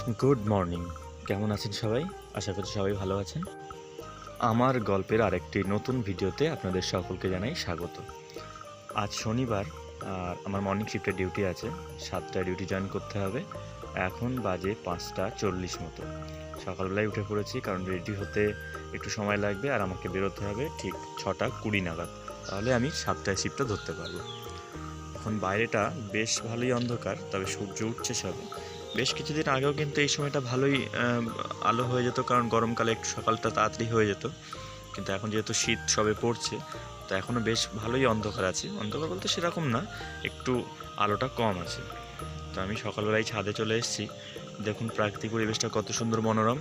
Good morning. কেমন আছেন সবাই? আশা করছি সবাই ভালো আছেন। আমার গল্পের আরেকটি নতুন ভিডিওতে আপনাদের সকলকে জানাই স্বাগত। আজ শনিবার আর আমার মর্নিং শিফটের ডিউটি আছে। 7টায় ডিউটি জয়েন করতে হবে। এখন বাজে 5:40 মতো। সকালবেলায় উঠে পড়েছি কারণ রেডি হতে একটু সময় লাগবে আর আমাকে বেরোতে হবে ঠিক 6:20 নাগাদ। তাহলে আমি 7টায় শিফটটা ধরতে পারবো। এখন বাইরেটা বেশ ভালোই অন্ধকার, তবে সূর্য উঠছে সবে। বেশ কিছুদিন আগেও কিন্তু এই সময়টা ভালোই আলো হয়ে যেত, কারণ গরমকালে একটু সকালটা তাড়াতাড়ি হয়ে যেত। কিন্তু এখন যেহেতু শীত সবে পড়ছে, তো এখনও বেশ ভালোই অন্ধকার আছে। অন্ধকার বলতে সেরকম না, একটু আলোটা কম আছে। তো আমি সকালবেলায় ছাদে চলে এসেছি। দেখুন প্রাকৃতিক পরিবেশটা কত সুন্দর মনোরম।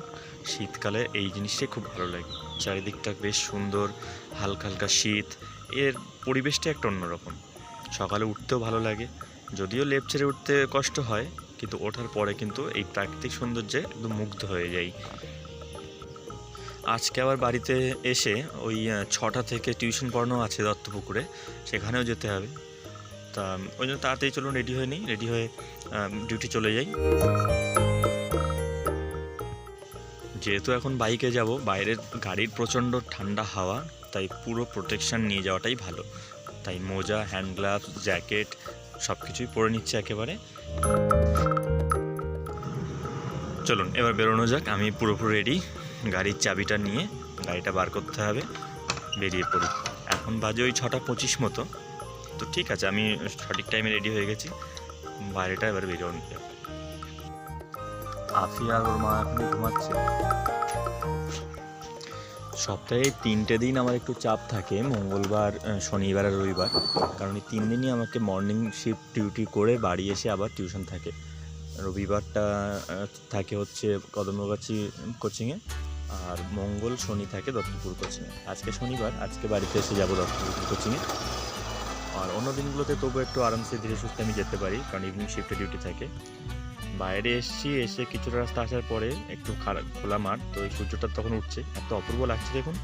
শীতকালে এই জিনিসটাই খুব ভালো লাগে। চারিদিকটা বেশ সুন্দর, হালকা হালকা শীত, এর পরিবেশটা একটা অন্যরকম। সকালে উঠতেও ভালো লাগে, যদিও লেপ ছেড়ে উঠতে কষ্ট হয়, কিন্তু ওঠার পরে কিন্তু এই প্রাকৃতিক সৌন্দর্যে একদম মুগ্ধ হয়ে যাই। আজকে আবার বাড়িতে এসে ওই 6টা থেকে টিউশন পড়ানো আছে দত্তপুকুরে, সেখানেও যেতে হবে। তা ওই জন্য তাড়াতাড়ি চলুন রেডি হয়ে নিই, রেডি হয়ে ডিউটি চলে যাই। যেহেতু এখন বাইকে যাব, বাইরের গাড়ির প্রচণ্ড ঠান্ডা হাওয়া, তাই পুরো প্রোটেকশান নিয়ে যাওয়াটাই ভালো। তাই মোজা, হ্যান্ড গ্লাভস, জ্যাকেট সব কিছুই পরে নিচ্ছে একেবারে। চলুন এবার বেরোনো যাক। আমি পুরোপুরি রেডি। গাড়ির চাবিটা নিয়ে গাড়িটা বার করতে হবে, বেরিয়ে পড়ি। এখন বাজে ওই 6:25 মতো। তো ঠিক আছে, আমি সঠিক টাইমে রেডি হয়ে গেছি। বাইরেটা এবার বেরোনো যাক। আফিয়া আর ওর মা এখন ঘুমাচ্ছে। সপ্তাহে 3টে দিন আমার একটু চাপ থাকে, মঙ্গলবার, শনিবার আর রবিবার। কারণ এই 3 দিনই আমাকে মর্নিং শিফট ডিউটি করে বাড়ি এসে আবার টিউশন থাকে। রবিবারটা থাকে হচ্ছে কদমগাছি কোচিংয়ে, আর মঙ্গল শনি থাকে দত্তপুর কোচিংয়ে। আজকে শনিবার, আজকে বাড়িতে এসে যাবো দত্তপুর কোচিংয়ে। আর অন্য দিনগুলোতে তবু একটু আরামসে ধীরে সুস্থে আমি যেতে পারি, কারণ ইভিনিং শিফটে ডিউটি থাকে। বাইরে এসছি, এসে কিছুটা রাস্তা আসার পরে একটু খোলা মাঠ, তো এই সূর্যটা তখন উঠছে, এত অপূর্ব লাগছে দেখুন।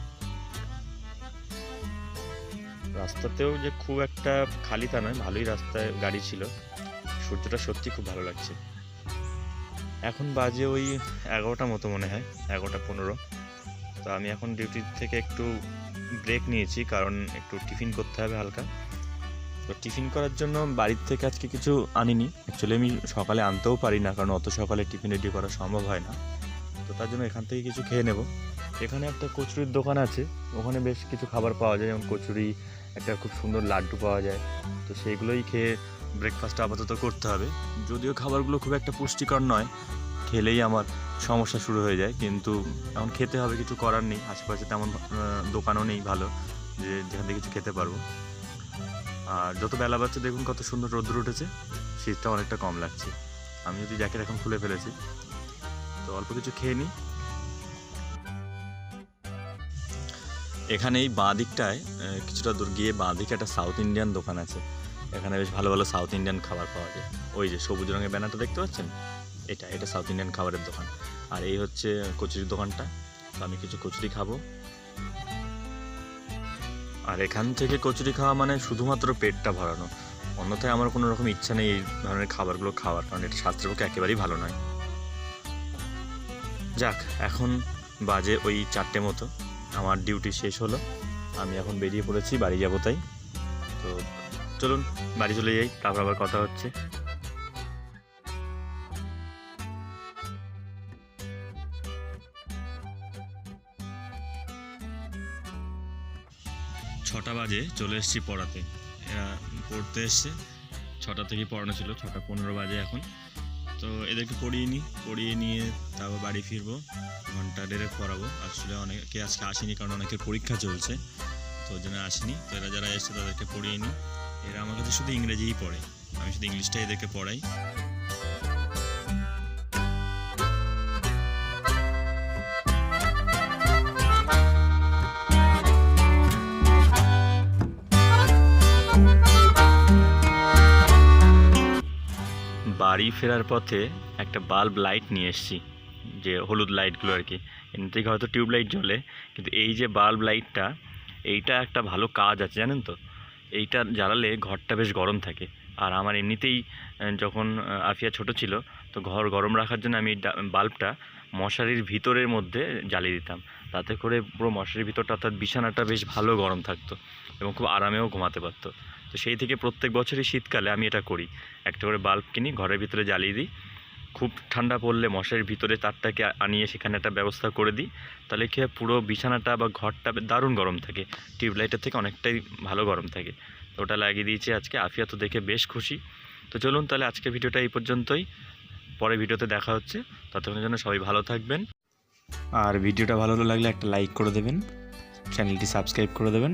রাস্তাতেও যে খুব একটা খালি তা নয়, ভালোই রাস্তায় গাড়ি ছিল। সূর্যটা সত্যি খুব ভালো লাগছে। এখন বাজে ওই 11টা মতো মনে হয়, 11:15। তো আমি এখন ডিউটি থেকে একটু ব্রেক নিয়েছি, কারণ একটু টিফিন করতে হবে হালকা। তো টিফিন করার জন্য বাড়ির থেকে আজকে কিছু আনিনি। অ্যাকচুয়ালি আমি সকালে আনতেও পারি না, কারণ অত সকালে টিফিন রেডি করা সম্ভব হয় না। তো তার জন্য এখান থেকে কিছু খেয়ে নেব। এখানে একটা কচুরির দোকান আছে, ওখানে বেশ কিছু খাবার পাওয়া যায়, যেমন কচুরি, একটা খুব সুন্দর লাড্ডু পাওয়া যায়। তো সেইগুলোই খেয়ে ব্রেকফাস্টটা আপাতত করতে হবে। যদিও খাবারগুলো খুব একটা পুষ্টিকর নয়, খেলেই আমার সমস্যা শুরু হয়ে যায়, কিন্তু এখন খেতে হবে, কিছু করার নেই। আশেপাশে তেমন দোকানও নেই ভালো যে যেখান থেকে কিছু খেতে পারবো। আর যত বেলা বাড়ছে দেখুন কত সুন্দর রোদ্দুর উঠেছে, শীতটা অনেকটা কম লাগছে। আমি যদি জ্যাকেট এখন খুলে ফেলেছি, তো অল্প কিছু খেয়ে নিই। এখানে এই বাঁ দিকটায় কিছুটা দূর গিয়ে বাঁ দিকে একটা সাউথ ইন্ডিয়ান দোকান আছে। এখানে বেশ ভালো ভালো সাউথ ইন্ডিয়ান খাবার পাওয়া যায়। ওই যে সবুজ রঙের ব্যানারটা দেখতে পাচ্ছেন, এটা সাউথ ইন্ডিয়ান খাবারের দোকান। আর এই হচ্ছে কচুরির দোকানটা। তো আমি কিছু কচুরি খাবো। আর এখান থেকে কচুরি খাওয়া মানে শুধুমাত্র পেটটা ভরানো, অন্যথায় আমার কোনো রকম ইচ্ছা নেই এই ধরনের খাবারগুলো খাওয়ার, কারণ এটা স্বাস্থ্যের পক্ষে একেবারেই ভালো নয়। যাক, এখন বাজে ওই 4টে মতো, আমার ডিউটি শেষ হলো। আমি এখন বেরিয়ে পড়েছি, বাড়ি যাবো তাই। তো চলুন বাড়ি চলে যাই, তারপর আবার কথা হচ্ছে। 6টা বাজে, চলে এসেছি পড়াতে। এরা পড়তে এসছে, 6টা থেকেই পড়ানো ছিল, 6:15 বাজে এখন। তো এদেরকে পড়িয়ে নিয়ে তারপর বাড়ি ফিরবো, 1.5 ঘন্টা পড়াবো। আসলে অনেকে আজকে আসেনি, কারণ অনেকের পরীক্ষা চলছে, তো ওই জন্য আসেনি। তো এরা যারা এসছে তাদেরকে পড়িয়ে নিই। এরা আমার কাছে শুধু ইংরেজিই পড়ে, আমি শুধু ইংলিশটাই এদেরকে পড়াই। বাড়ি ফেরার পথে একটা বাল্ব লাইট নিয়ে এসেছি, যে হলুদ লাইটগুলো আর কি। এমনি থেকে হয়তো টিউবলাইট জ্বলে, কিন্তু এই যে বাল্ব লাইটটা, এইটা একটা ভালো কাজ আছে জানেন তো। এইটা জ্বালালে ঘরটা বেশ গরম থাকে। আর আমার এমনিতেই যখন আফিয়া ছোট ছিল, তো ঘর গরম রাখার জন্য আমি বাল্বটা মশারির ভিতরের মধ্যে জ্বালিয়ে দিতাম, তাতে করে পুরো মশারির ভিতরটা অর্থাৎ বিছানাটা বেশ ভালো গরম থাকতো এবং খুব আরামেও ঘুমাতে পারতো। তো সেই থেকে প্রত্যেক বছরই শীতকালে আমি এটা করি, একটা করে বাল্ব কিনি, ঘরের ভিতরে জ্বালিয়ে দিই। খুব ঠান্ডা পড়লে মশারির ভিতরে তারটাকে আনিয়ে সেখানে একটা ব্যবস্থা করে দিই, তাহলে কি হয় পুরো বিছানাটা বা ঘরটা দারুণ গরম থাকে, টিউবলাইটের থেকে অনেকটাই ভালো গরম থাকে। তো ওটা লাগিয়ে দিয়েছি আজকে, আফিয়া তো দেখে বেশ খুশি। তো চলুন তাহলে আজকের ভিডিওটা এই পর্যন্তই, পরে ভিডিওতে দেখা হচ্ছে, ততক্ষণের জন্য সবাই ভালো থাকবেন। আর ভিডিওটা ভালো লাগলে একটা লাইক করে দেবেন, চ্যানেলটি সাবস্ক্রাইব করে দেবেন।